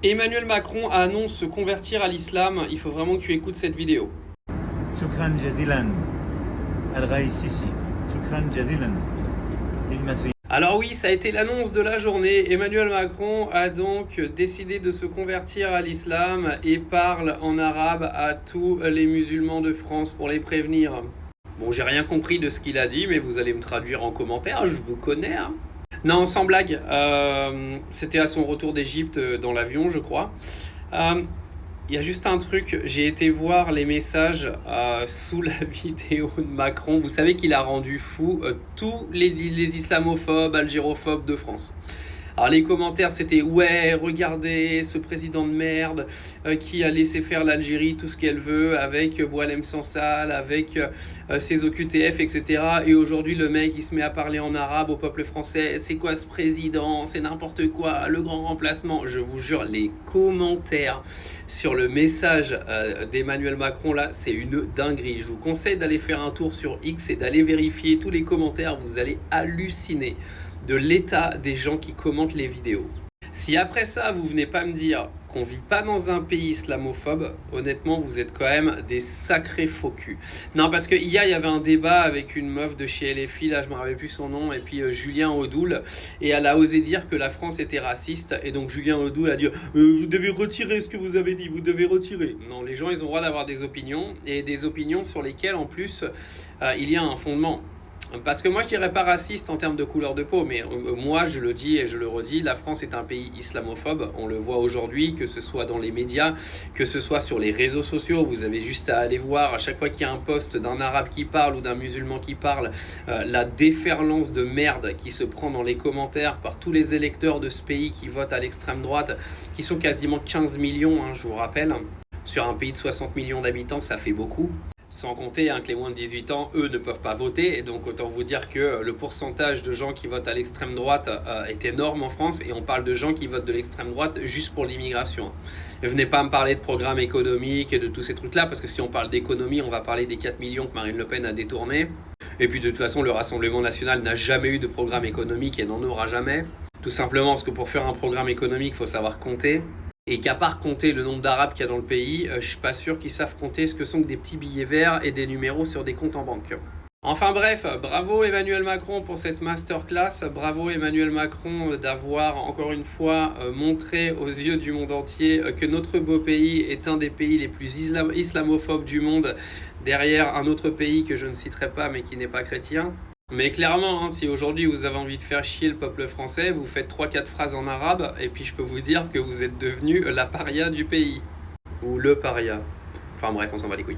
Emmanuel Macron annonce se convertir à l'islam. Il faut vraiment que tu écoutes cette vidéo. شكرا جزيلا الرئيس السيسي شكرا جزيلا للمصريين. Alors oui, ça a été l'annonce de la journée. Emmanuel Macron a donc décidé de se convertir à l'islam et parle en arabe à tous les musulmans de France pour les prévenir. Bon, j'ai rien compris de ce qu'il a dit, mais vous allez me traduire en commentaire, je vous connais. Hein. Non, sans blague, c'était à son retour d'Égypte dans l'avion, je crois. Il y a juste un truc, j'ai été voir les messages sous la vidéo de Macron. Vous savez qu'il a rendu fou tous les islamophobes, algérophobes de France. Alors les commentaires c'était ouais, regardez ce président de merde qui a laissé faire l'Algérie tout ce qu'elle veut avec Boualem Sansal, avec ses OQTF, etc. Et aujourd'hui le mec il se met à parler en arabe au peuple français. C'est quoi ce président? C'est n'importe quoi, le grand remplacement. Je vous jure, les commentaires sur le message d'Emmanuel Macron là, c'est une dinguerie. Je vous conseille d'aller faire un tour sur X et d'aller vérifier tous les commentaires, vous allez halluciner de l'état des gens qui commentent les vidéos. Si après ça, vous venez pas me dire qu'on vit pas dans un pays islamophobe, honnêtement, vous êtes quand même des sacrés faux culs. Non, parce que hier, il y avait un débat avec une meuf de chez LFI, là, je me rappelle plus son nom, et puis Julien Audoul, et elle a osé dire que la France était raciste, et donc Julien Audoul a dit vous devez retirer ce que vous avez dit, vous devez retirer. Non, les gens, ils ont le droit d'avoir des opinions, et des opinions sur lesquelles, en plus, il y a un fondement. Parce que moi je dirais pas raciste en termes de couleur de peau, mais moi je le dis et je le redis, la France est un pays islamophobe, on le voit aujourd'hui, que ce soit dans les médias, que ce soit sur les réseaux sociaux, vous avez juste à aller voir à chaque fois qu'il y a un post d'un arabe qui parle ou d'un musulman qui parle, la déferlance de merde qui se prend dans les commentaires par tous les électeurs de ce pays qui votent à l'extrême droite, qui sont quasiment 15 millions, hein, je vous rappelle, sur un pays de 60 millions d'habitants, ça fait beaucoup. Sans compter que les moins de 18 ans, eux, ne peuvent pas voter. Et donc, autant vous dire que le pourcentage de gens qui votent à l'extrême droite est énorme en France. Et on parle de gens qui votent de l'extrême droite juste pour l'immigration. Ne venez pas me parler de programme économique et de tous ces trucs-là. Parce que si on parle d'économie, on va parler des 4 millions que Marine Le Pen a détournés. Et puis, de toute façon, le Rassemblement national n'a jamais eu de programme économique et n'en aura jamais. Tout simplement parce que pour faire un programme économique, il faut savoir compter. Et qu'à part compter le nombre d'Arabes qu'il y a dans le pays, je suis pas sûr qu'ils savent compter ce que sont que des petits billets verts et des numéros sur des comptes en banque. Enfin bref, bravo Emmanuel Macron pour cette masterclass, bravo Emmanuel Macron d'avoir encore une fois montré aux yeux du monde entier que notre beau pays est un des pays les plus islamophobes du monde, derrière un autre pays que je ne citerai pas mais qui n'est pas chrétien. Mais clairement, hein, si aujourd'hui vous avez envie de faire chier le peuple français, vous faites 3-4 phrases en arabe et puis je peux vous dire que vous êtes devenu la paria du pays. Ou le paria. Enfin bref, on s'en bat les couilles.